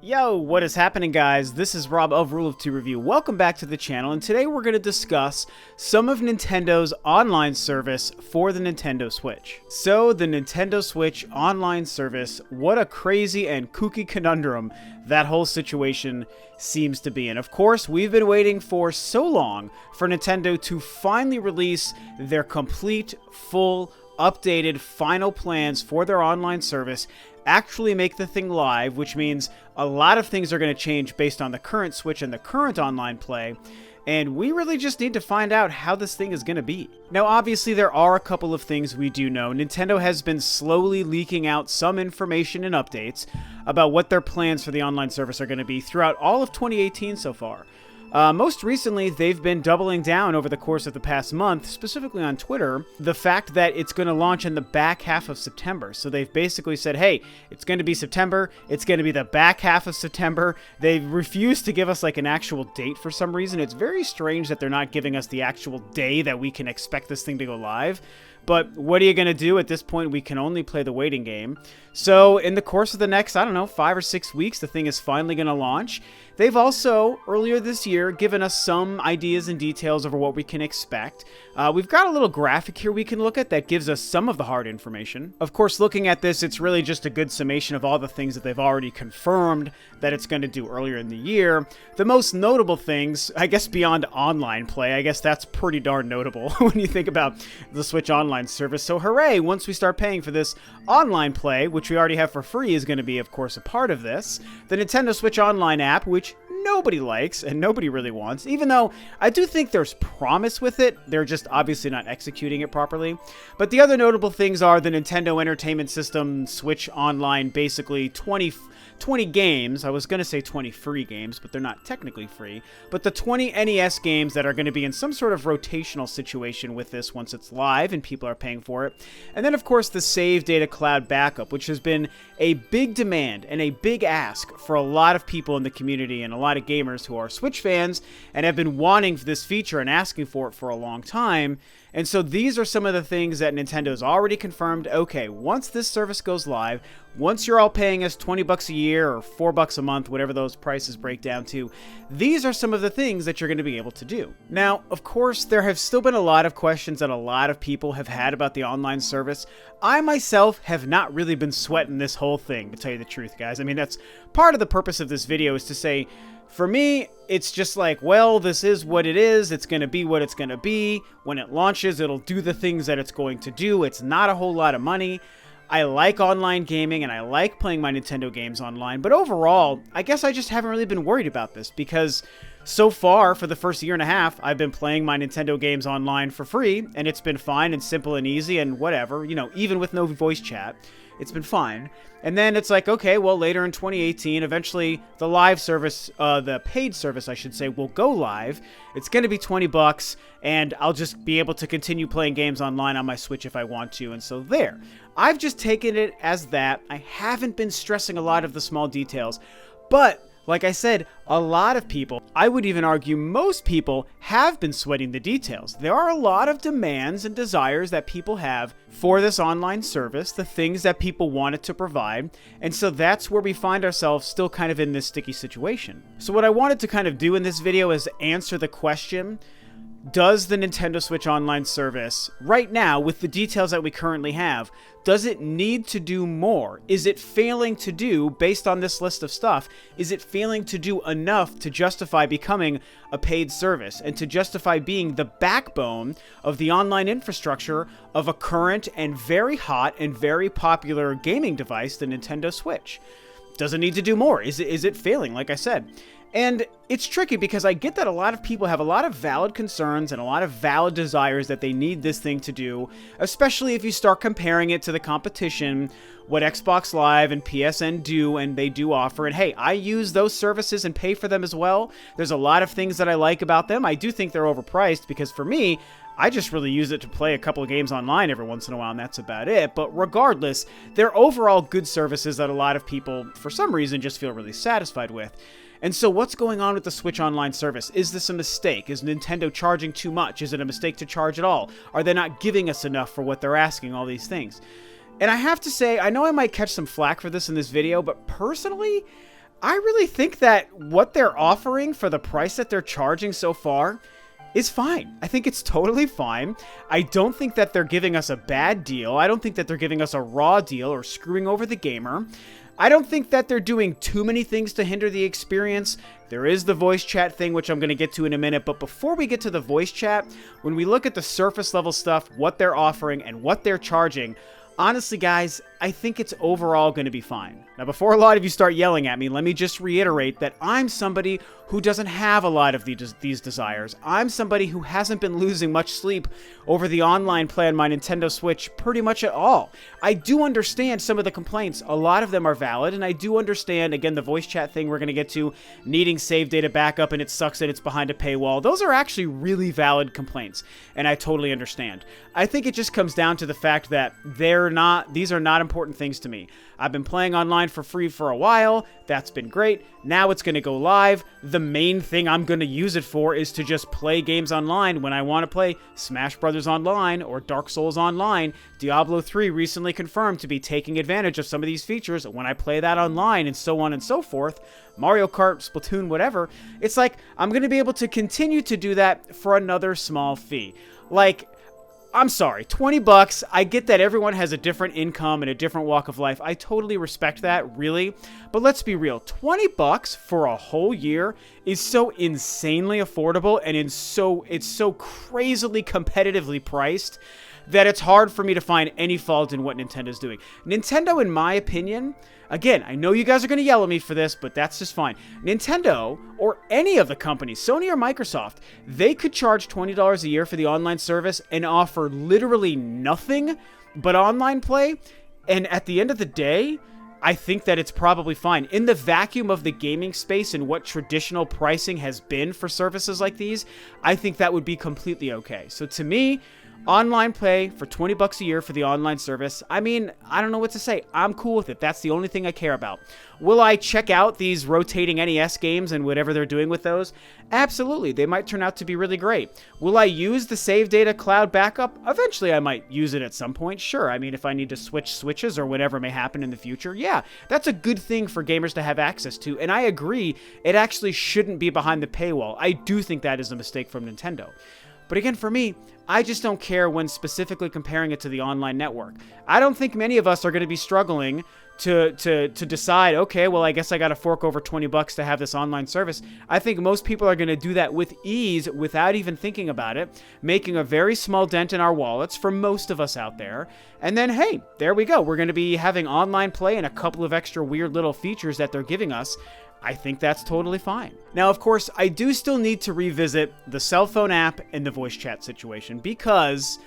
Yo, what is happening, guys? This is Rob of Rule2 Review. Welcome back to the channel, and today we're going to discuss some of Nintendo's online service for the Nintendo Switch. So, the Nintendo Switch online service, what a crazy and kooky conundrum that whole situation seems to be. And of course, we've been waiting for so long for Nintendo to finally release their complete, full, updated final plans for their online service, actually make the thing live, which means a lot of things are going to change based on the current Switch and the current online play, and we really just need to find out how this thing is going to be. Now, obviously, there are a couple of things we do know. Nintendo has been slowly leaking out some information and updates about what their plans for the online service are going to be throughout all of 2018 so far. Most recently, they've been doubling down over the course of the past month, specifically on Twitter, the fact that it's going to launch in the back half of September. So they've basically said, hey, it's going to be September, it's going to be the back half of September. They refuse to give us like an actual date for some reason. It's very strange that they're not giving us the actual day that we can expect this thing to go live. But what are you going to do at this point? We can only play the waiting game. So in the course of the next, 5 or 6 weeks, the thing is finally going to launch. They've also, earlier this year, given us some ideas and details over what we can expect. We've got a little graphic here we can look at that gives us some of the hard information. Of course, looking at this, it's really just a good summation of all the things that they've already confirmed that it's going to do earlier in the year. The most notable things, I guess beyond online play, I guess that's pretty darn notable when you think about the Switch Online service. So hooray, once we start paying for this online play, which we already have for free, is going to be, of course, a part of this. The Nintendo Switch Online app, which nobody likes and nobody really wants, even though I do think there's promise with it. They're just obviously not executing it properly. But the other notable things are the Nintendo Entertainment System Switch Online, basically 20 games. I was going to say 20 free games, but they're not technically free. But the 20 NES games that are going to be in some sort of rotational situation with this once it's live and people are paying for it. And then, of course, the Save Data Cloud Backup, which has been a big demand and a big ask for a lot of people in the community and a lot of gamers who are Switch fans and have been wanting this feature and asking for it for a long time. And so these are some of the things that Nintendo's already confirmed. Okay, once this service goes live, once you're all paying us $20 a year or $4 a month, whatever those prices break down to, these are some of the things that you're going to be able to do. Now, of course, there have still been a lot of questions that a lot of people have had about the online service. I myself have not really been sweating this whole thing, to tell you the truth, guys. I mean, that's part of the purpose of this video, is to say, for me, it's just like, well, this is what it is. It's going to be what it's going to be. When it launches, it'll do the things that it's going to do. It's not a whole lot of money. I like online gaming and I like playing my Nintendo games online. But overall, I guess I just haven't really been worried about this because so far, for the first year and a half, I've been playing my Nintendo games online for free. And it's been fine and simple and easy and whatever, you know, even with no voice chat. It's been fine. And then it's like, okay, well, later in 2018, eventually the live service, the paid service, I should say, will go live. It's going to be $20, and I'll just be able to continue playing games online on my Switch if I want to. And so there. I've just taken it as that. I haven't been stressing a lot of the small details. But like I said, a lot of people, I would even argue most people, have been sweating the details. There are a lot of demands and desires that people have for this online service, the things that people want it to provide, and so that's where we find ourselves still kind of in this sticky situation. So what I wanted to kind of do in this video is answer the question, does the Nintendo Switch Online service, right now, with the details that we currently have, does it need to do more? Is it failing to do, based on this list of stuff, is it failing to do enough to justify becoming a paid service and to justify being the backbone of the online infrastructure of a current and very hot and very popular gaming device, the Nintendo Switch? Does it need to do more? Is it failing, like I said? And it's tricky because I get that a lot of people have a lot of valid concerns and a lot of valid desires that they need this thing to do, especially if you start comparing it to the competition, what Xbox Live and PSN do and they do offer. And hey, I use those services and pay for them as well. There's a lot of things that I like about them. I do think they're overpriced because for me, I just really use it to play a couple of games online every once in a while, and that's about it. But regardless, they're overall good services that a lot of people, for some reason, just feel really satisfied with. And so what's going on with the Switch Online service? Is this a mistake? Is Nintendo charging too much? Is it a mistake to charge at all? Are they not giving us enough for what they're asking? All these things. And I have to say, I know I might catch some flack for this in this video, but personally, I really think that what they're offering for the price that they're charging so far is fine. I think it's totally fine. I don't think that they're giving us a bad deal. I don't think that they're giving us a raw deal or screwing over the gamer. I don't think that they're doing too many things to hinder the experience. There is the voice chat thing, which I'm going to get to in a minute. But before we get to the voice chat, when we look at the surface level stuff, what they're offering and what they're charging, honestly, guys, I think it's overall going to be fine. Now, before a lot of you start yelling at me, let me just reiterate that I'm somebody who doesn't have a lot of these desires. I'm somebody who hasn't been losing much sleep over the online play on my Nintendo Switch pretty much at all. I do understand some of the complaints. A lot of them are valid, and I do understand, again, the voice chat thing we're going to get to, needing save data backup, and it sucks that it's behind a paywall. Those are actually really valid complaints, and I totally understand. I think it just comes down to the fact that these are not important things to me. I've been playing online for free for a while. That's been great. Now it's going to go live. The main thing I'm going to use it for is to just play games online when I want to play Smash Brothers Online or Dark Souls Online. Diablo 3 recently confirmed to be taking advantage of some of these features when I play that online, and so on and so forth. Mario Kart, Splatoon, whatever. It's like I'm going to be able to continue to do that for another small fee. Like, I'm sorry, 20 bucks. I get that everyone has a different income and a different walk of life. I totally respect that, really. But let's be real, 20 bucks for a whole year is so insanely affordable, and it's so crazily competitively priced that it's hard for me to find any fault in what Nintendo's doing. Nintendo, in my opinion, again, I know you guys are going to yell at me for this, but that's just fine. Nintendo, or any of the companies, Sony or Microsoft, they could charge $20 a year for the online service and offer literally nothing but online play. And at the end of the day, I think that it's probably fine. In the vacuum of the gaming space and what traditional pricing has been for services like these, I think that would be completely okay. So to me, online play for 20 bucks a year for the online service, I mean, I don't know what to say. I'm cool with it. That's the only thing I care about. Will I check out these rotating NES games and whatever they're doing with those? Absolutely. They might turn out to be really great. Will I use the save data cloud backup? Eventually, I might use it at some point. Sure. I mean, if I need to switch switches or whatever may happen in the future, yeah, that's a good thing for gamers to have access to. And I agree, it actually shouldn't be behind the paywall. I do think that is a mistake from Nintendo. But again, for me, I just don't care when specifically comparing it to the online network. I don't think many of us are going to be struggling to decide, okay, well, I guess I got to fork over 20 bucks to have this online service. I think most people are going to do that with ease without even thinking about it, making a very small dent in our wallets for most of us out there. And then, hey, there we go. We're going to be having online play and a couple of extra weird little features that they're giving us. I think that's totally fine. Now, of course, I do still need to revisit the cell phone app and the voice chat situation, because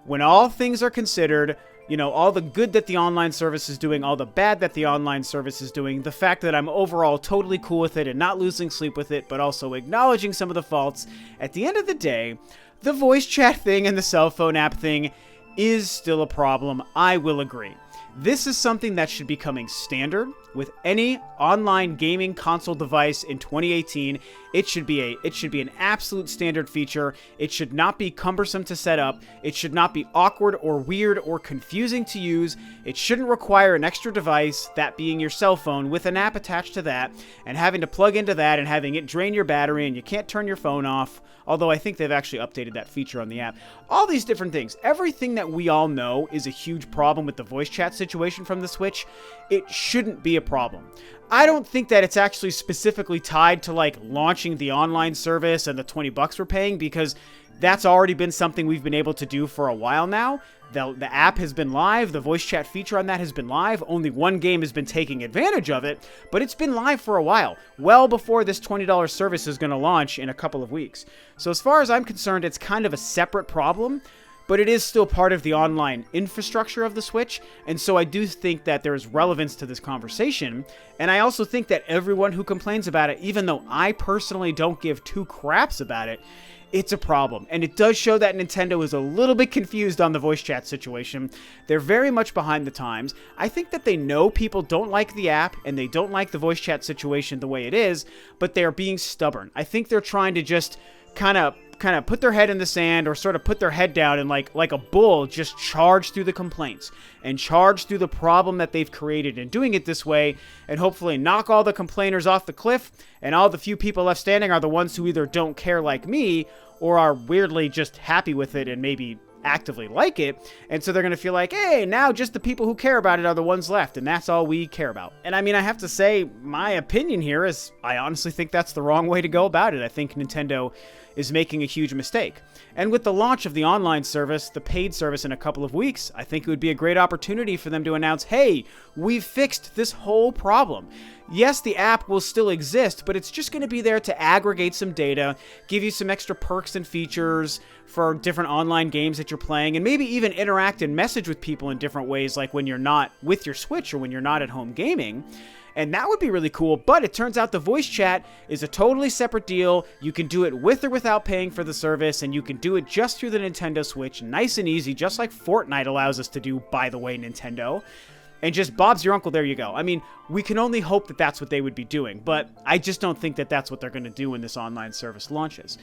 when all things are considered, you know, all the good that the online service is doing, all the bad that the online service is doing, the fact that I'm overall totally cool with it and not losing sleep with it, but also acknowledging some of the faults, at the end of the day, the voice chat thing and the cell phone app thing is still a problem. I will agree. This is something that should be coming standard with any online gaming console device in 2018. It should be an absolute standard feature. It should not be cumbersome to set up. It should not be awkward or weird or confusing to use. It shouldn't require an extra device, that being your cell phone, with an app attached to that, and having to plug into that and having it drain your battery, and you can't turn your phone off. Although I think they've actually updated that feature on the app. All these different things. Everything that we all know is a huge problem with the voice chat situation from the Switch. It shouldn't be a problem. I don't think that it's actually specifically tied to like launching the online service and the 20 bucks we're paying, because that's already been something we've been able to do for a while now. The app has been live. The voice chat feature on that has been live. Only one game has been taking advantage of it, but it's been live for a while, well before this $20 service is going to launch in a couple of weeks. So as far as I'm concerned, it's kind of a separate problem, but it is still part of the online infrastructure of the Switch, and so I do think that there is relevance to this conversation, and I also think that everyone who complains about it, even though I personally don't give two craps about it, it's a problem. And it does show that Nintendo is a little bit confused on the voice chat situation. They're very much behind the times. I think that they know people don't like the app and they don't like the voice chat situation the way it is, but they're being stubborn. I think they're trying to just kind of kind of put their head in the sand or sort of put their head down and like a bull just charge through the complaints and charge through the problem that they've created, and doing it this way and hopefully knock all the complainers off the cliff, and all the few people left standing are the ones who either don't care like me or are weirdly just happy with it and maybe actively like it, and so they're going to feel like, hey, now just the people who care about it are the ones left, and that's all we care about. And I mean, I have to say, my opinion here is I honestly think that's the wrong way to go about it. I think Nintendo is making a huge mistake. And with the launch of the online service, the paid service, in a couple of weeks, I think it would be a great opportunity for them to announce, hey, we've fixed this whole problem. Yes, the app will still exist, but it's just going to be there to aggregate some data, give you some extra perks and features for different online games that you're playing, and maybe even interact and message with people in different ways, like when you're not with your Switch or when you're not at home gaming. And that would be really cool, but it turns out the voice chat is a totally separate deal. You can do it with or without paying for the service, and you can do it just through the Nintendo Switch, nice and easy, just like Fortnite allows us to do, by the way, Nintendo. And just Bob's your uncle, there you go. I mean, we can only hope that that's what they would be doing, but I just don't think that that's what they're going to do when this online service launches.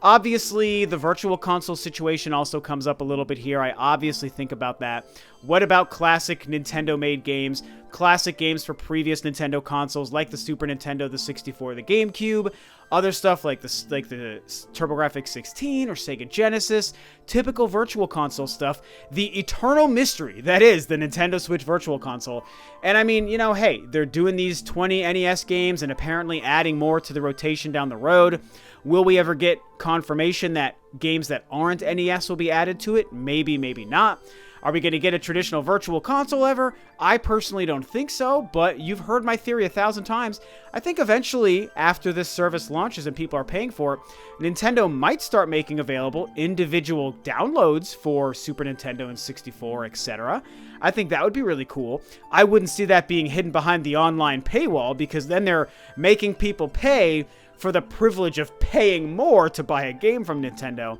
Obviously, the virtual console situation also comes up a little bit here. I obviously think about that. What about classic Nintendo-made games? Classic games for previous Nintendo consoles like the Super Nintendo, the 64, the GameCube, other stuff like the TurboGrafx-16 or Sega Genesis, typical virtual console stuff, the eternal mystery that is the Nintendo Switch Virtual Console. And I mean, you know, hey, they're doing these 20 NES games and apparently adding more to the rotation down the road. Will we ever get confirmation that games that aren't NES will be added to it? Maybe, maybe not. Are we going to get a traditional virtual console ever? I personally don't think so, but you've heard my theory 1,000 times. I think eventually, after this service launches and people are paying for it, Nintendo might start making available individual downloads for Super Nintendo and 64, etc. I think that would be really cool. I wouldn't see that being hidden behind the online paywall, because then they're making people pay for the privilege of paying more to buy a game from Nintendo.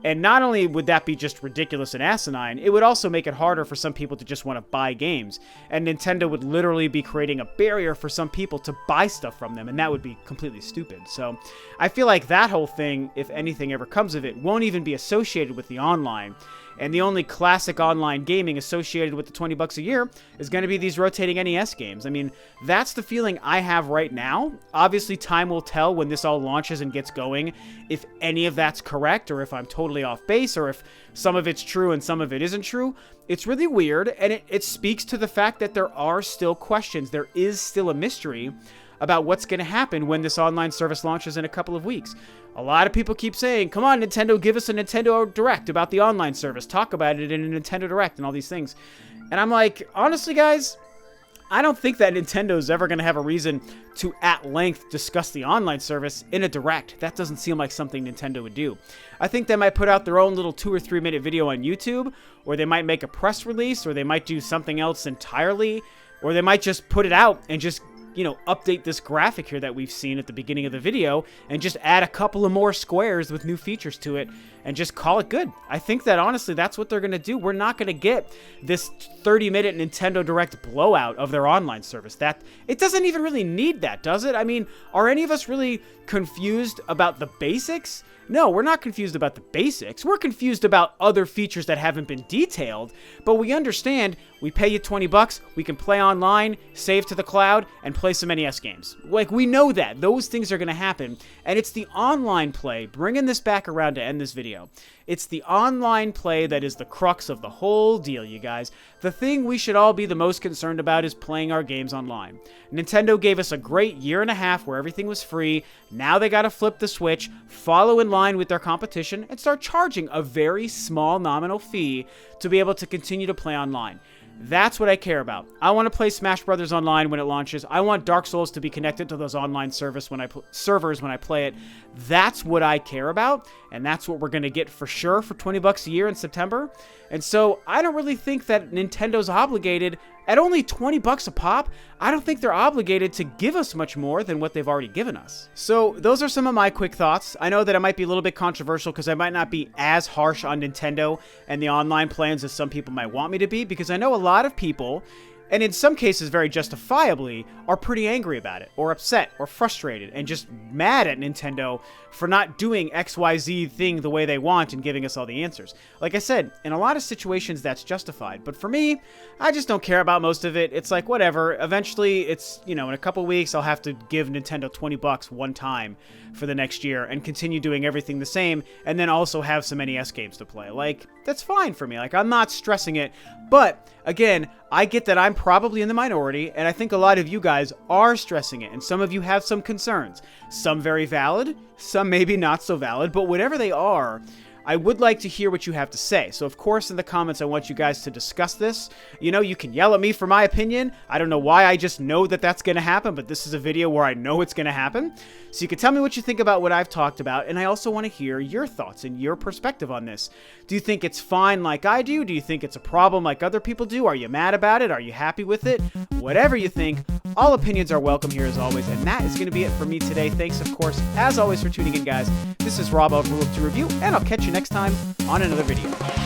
And not only would that be just ridiculous and asinine, it would also make it harder for some people to just want to buy games. And Nintendo would literally be creating a barrier for some people to buy stuff from them, and that would be completely stupid. So I feel like that whole thing, if anything ever comes of it, won't even be associated with the online. And the only classic online gaming associated with the $20 a year is going to be these rotating NES games. I mean, that's the feeling I have right now. Obviously, time will tell when this all launches and gets going if any of that's correct, or if I'm totally off base, or if some of it's true and some of it isn't true. It's really weird, and it speaks to the fact that there are still questions. There is still a mystery about what's going to happen when this online service launches in a couple of weeks. A lot of people keep saying, come on, Nintendo, give us a Nintendo Direct about the online service. Talk about it in a Nintendo Direct and all these things. And I'm like, honestly, guys, I don't think that Nintendo's ever going to have a reason to, at length, discuss the online service in a Direct. That doesn't seem like something Nintendo would do. I think they might put out their own little 2 or 3 minute video on YouTube, or they might make a press release, or they might do something else entirely, or they might just put it out and just, you know, update this graphic here that we've seen at the beginning of the video and just add a couple of more squares with new features to it and just call it good. I think that, honestly, that's what they're going to do. We're not going to get this 30-minute Nintendo Direct blowout of their online service. That it doesn't even really need that, does it? I mean, are any of us really confused about the basics? No, we're not confused about the basics. We're confused about other features that haven't been detailed, but we understand we pay you $20, we can play online, save to the cloud, and play some NES games. Like, we know that. Those things are going to happen, and it's the online play, bringing this back around to end this video. It's the online play that is the crux of the whole deal, you guys. The thing we should all be the most concerned about is playing our games online. Nintendo gave us a great year and a half where everything was free. Now they gotta flip the switch, follow in line with their competition, and start charging a very small nominal fee to be able to continue to play online. That's what I care about. I want to play Smash Brothers online when it launches. I want Dark Souls to be connected to those online servers when I play it. That's what I care about, and that's what we're going to get for sure for $20 a year in September. And so I don't really think that Nintendo's obligated. At only $20 a pop, I don't think they're obligated to give us much more than what they've already given us. So those are some of my quick thoughts. I know that it might be a little bit controversial because I might not be as harsh on Nintendo and the online plans as some people might want me to be, because I know a lot of people, and in some cases very justifiably, are pretty angry about it, or upset, or frustrated, and just mad at Nintendo for not doing XYZ thing the way they want and giving us all the answers. Like I said, in a lot of situations that's justified, but for me, I just don't care about most of it. It's like, whatever. Eventually, it's, in a couple weeks, I'll have to give Nintendo $20 one time for the next year and continue doing everything the same, and then also have some NES games to play. Like, that's fine for me. Like, I'm not stressing it, but again, I get that I'm probably in the minority, and I think a lot of you guys are stressing it, and some of you have some concerns. Some very valid, some maybe not so valid, but whatever they are, I would like to hear what you have to say. So, of course, in the comments, I want you guys to discuss this. You can yell at me for my opinion. I don't know why, I just know that that's going to happen, but this is a video where I know it's going to happen. So you can tell me what you think about what I've talked about, and I also want to hear your thoughts and your perspective on this. Do you think it's fine like I do? Do you think it's a problem like other people do? Are you mad about it? Are you happy with it? Whatever you think, all opinions are welcome here as always, and that is going to be it for me today. Thanks, of course, as always, for tuning in, guys. This is Rob of Ro2R, and I'll catch you next time on another video.